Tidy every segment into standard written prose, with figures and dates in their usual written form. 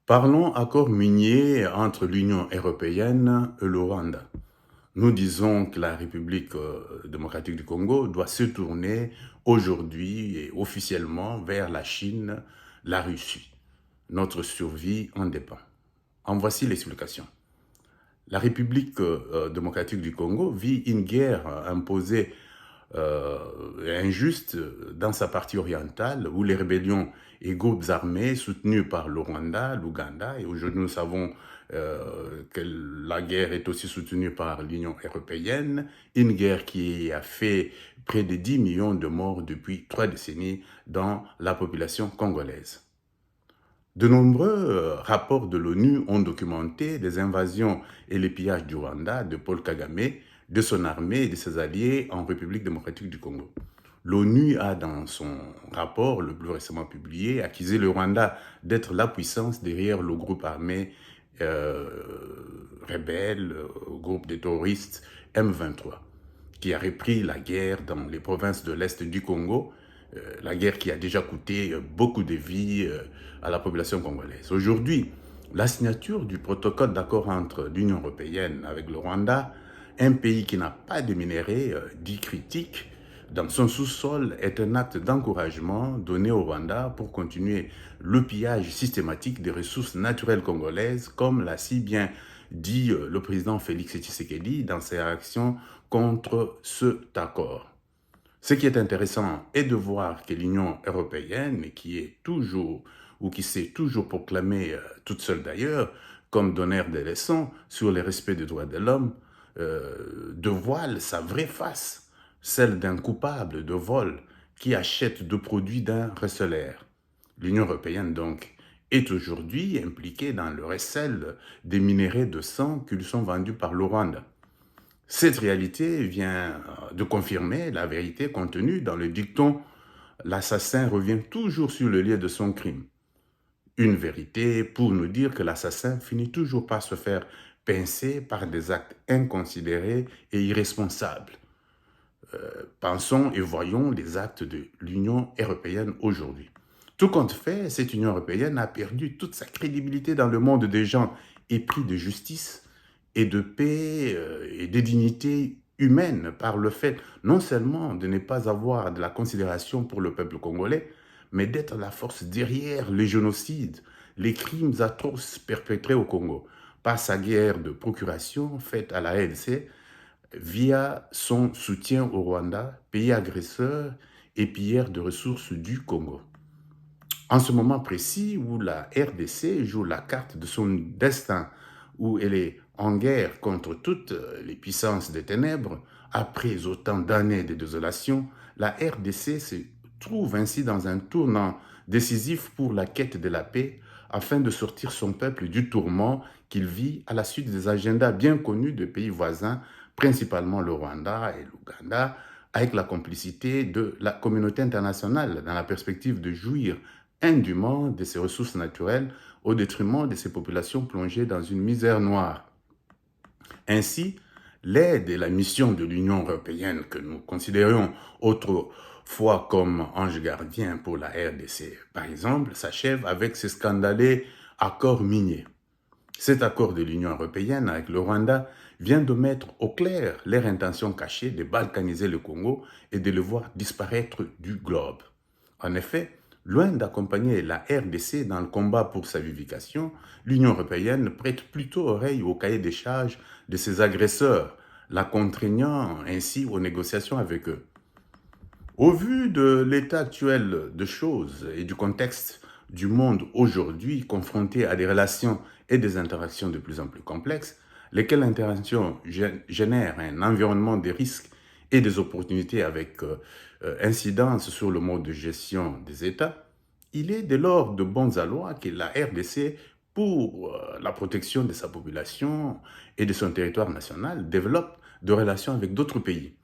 Parlons accord minier entre l'Union européenne et le Rwanda. Nous disons que la République démocratique du Congo doit se tourner aujourd'hui et officiellement vers la Chine, la Russie. Notre survie en dépend. En voici l'explication. La République démocratique du Congo vit une guerre imposée injuste dans sa partie orientale où les rébellions et groupes armés soutenus par le Rwanda, l'Ouganda, et aujourd'hui nous savons que la guerre est aussi soutenue par l'Union européenne, une guerre qui a fait près de 10 millions de morts depuis 3 décennies dans la population congolaise. De nombreux rapports de l'ONU ont documenté les invasions et les pillages du Rwanda de Paul Kagame, de son armée et de ses alliés en République démocratique du Congo. L'ONU a, dans son rapport le plus récemment publié, accusé le Rwanda d'être la puissance derrière le groupe armé rebelle, groupe de terroristes M23, qui a repris la guerre dans les provinces de l'Est du Congo, la guerre qui a déjà coûté beaucoup de vies à la population congolaise. Aujourd'hui, la signature du protocole d'accord entre l'Union européenne avec le Rwanda, un pays qui n'a pas de minerais dit critiques, dans son sous-sol est un acte d'encouragement donné au Rwanda pour continuer le pillage systématique des ressources naturelles congolaises, comme l'a si bien dit le président Félix Tshisekedi dans ses réactions contre cet accord. Ce qui est intéressant est de voir que l'Union européenne, qui est toujours, ou qui s'est toujours proclamée, toute seule d'ailleurs, comme donneur de leçons sur le respect des droits de l'homme, dévoile sa vraie face, celle d'un coupable de vol qui achète deux produits d'un recelaire. L'Union européenne, donc, est aujourd'hui impliquée dans le recel des minerais de sang qui lui sont vendus par le Rwanda. Cette réalité vient de confirmer la vérité contenue dans le dicton « L'assassin revient toujours sur le lieu de son crime ». Une vérité pour nous dire que l'assassin finit toujours par se faire pincer par des actes inconsidérés et irresponsables. Pensons et voyons les actes de l'Union européenne aujourd'hui. Tout compte fait, cette Union européenne a perdu toute sa crédibilité dans le monde des gens épris de justice et de paix et de dignité humaine par le fait non seulement de ne pas avoir de la considération pour le peuple congolais, mais d'être la force derrière les génocides, les crimes atroces perpétrés au Congo par sa guerre de procuration faite à la RDC via son soutien au Rwanda, pays agresseur et pilleur de ressources du Congo. En ce moment précis où la RDC joue la carte de son destin, où elle est en guerre contre toutes les puissances des ténèbres, après autant d'années de désolation, la RDC se trouve ainsi dans un tournant décisif pour la quête de la paix, afin de sortir son peuple du tourment qu'il vit à la suite des agendas bien connus de pays voisins, principalement le Rwanda et l'Ouganda, avec la complicité de la communauté internationale dans la perspective de jouir indûment de ses ressources naturelles au détriment de ces populations plongées dans une misère noire. Ainsi, l'aide et la mission de l'Union européenne que nous considérions autrefois comme ange gardien pour la RDC, par exemple, s'achève avec ce scandaleux accord minier. Cet accord de l'Union européenne avec le Rwanda vient de mettre au clair leur intention cachée de balkaniser le Congo et de le voir disparaître du globe. En effet, loin d'accompagner la RDC dans le combat pour sa vivification, l'Union européenne prête plutôt oreille au cahier des charges de ses agresseurs, la contraignant ainsi aux négociations avec eux. Au vu de l'état actuel de choses et du contexte du monde aujourd'hui confronté à des relations et des interactions de plus en plus complexes, lesquelles interactions génèrent un environnement des risques et des opportunités avec incidence sur le mode de gestion des États, il est dès lors de bons aloi que la RDC, pour la protection de sa population et de son territoire national, développe des relations avec d'autres pays.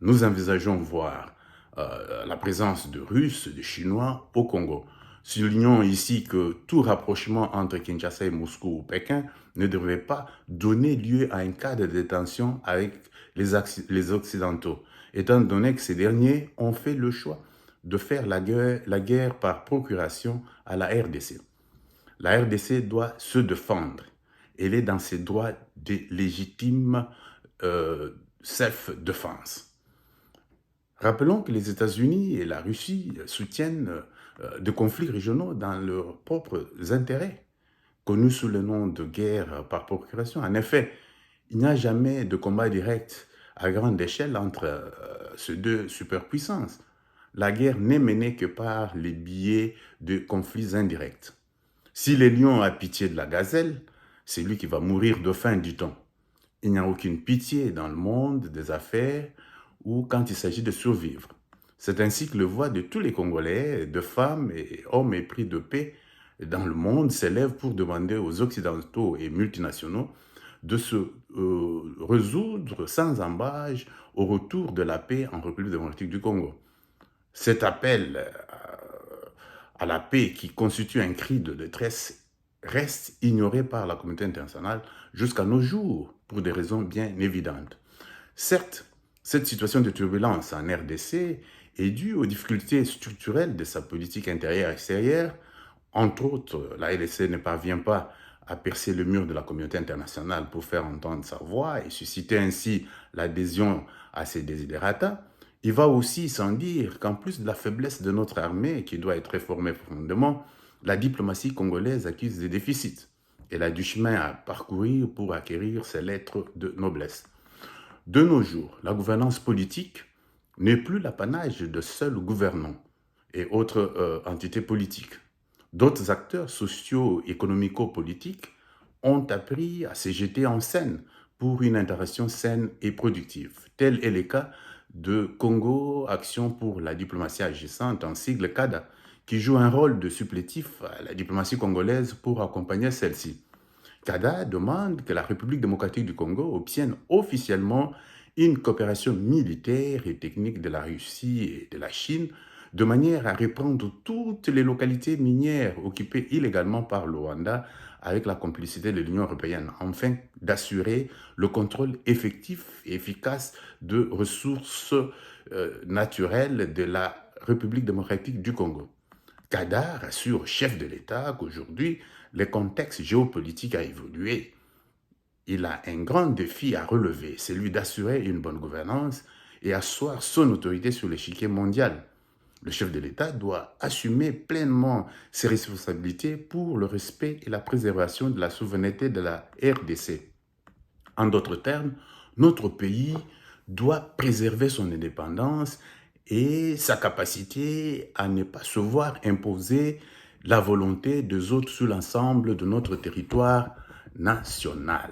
Nous envisageons voir la présence de Russes, de Chinois au Congo. Soulignons ici que tout rapprochement entre Kinshasa et Moscou ou Pékin ne devrait pas donner lieu à un cas de détention avec les Occidentaux, étant donné que ces derniers ont fait le choix de faire la guerre par procuration à la RDC. La RDC doit se défendre. Elle est dans ses droits de légitime self-défense. Rappelons que les États-Unis et la Russie soutiennent des conflits régionaux dans leurs propres intérêts, connus sous le nom de guerre par procuration. En effet, il n'y a jamais de combat direct à grande échelle entre ces deux superpuissances. La guerre n'est menée que par les biais de conflits indirects. Si le lion a pitié de la gazelle, c'est lui qui va mourir de faim, dit-on. Il n'y a aucune pitié dans le monde des affaires ou quand il s'agit de survivre. C'est ainsi que le voix de tous les Congolais, de femmes et hommes épris de paix dans le monde s'élève pour demander aux Occidentaux et multinationaux de se résoudre sans embâche au retour de la paix en République démocratique du Congo. Cet appel à la paix qui constitue un cri de détresse reste ignoré par la communauté internationale jusqu'à nos jours pour des raisons bien évidentes. Certes, cette situation de turbulence en RDC est due aux difficultés structurelles de sa politique intérieure et extérieure. Entre autres, la RDC ne parvient pas à percer le mur de la communauté internationale pour faire entendre sa voix et susciter ainsi l'adhésion à ses desiderata. Il va aussi sans dire qu'en plus de la faiblesse de notre armée, qui doit être réformée profondément, la diplomatie congolaise accuse des déficits. Elle a du chemin à parcourir pour acquérir ses lettres de noblesse. De nos jours, la gouvernance politique n'est plus l'apanage de seuls gouvernants et autres entités politiques. D'autres acteurs socio-économico-politiques ont appris à se jeter en scène pour une interaction saine et productive. Tel est le cas de Congo Action pour la diplomatie agissante, en sigle CADA, qui joue un rôle de supplétif à la diplomatie congolaise pour accompagner celle-ci. CADA demande que la République démocratique du Congo obtienne officiellement une coopération militaire et technique de la Russie et de la Chine de manière à reprendre toutes les localités minières occupées illégalement par le Rwanda avec la complicité de l'Union européenne, afin d'assurer le contrôle effectif et efficace de ressources naturelles de la République démocratique du Congo. CADA rassure au chef de l'État qu'aujourd'hui, le contexte géopolitique a évolué. Il a un grand défi à relever, celui d'assurer une bonne gouvernance et asseoir son autorité sur l'échiquier mondial. Le chef de l'État doit assumer pleinement ses responsabilités pour le respect et la préservation de la souveraineté de la RDC. En d'autres termes, notre pays doit préserver son indépendance et sa capacité à ne pas se voir imposer la volonté des autres sur l'ensemble de notre territoire national.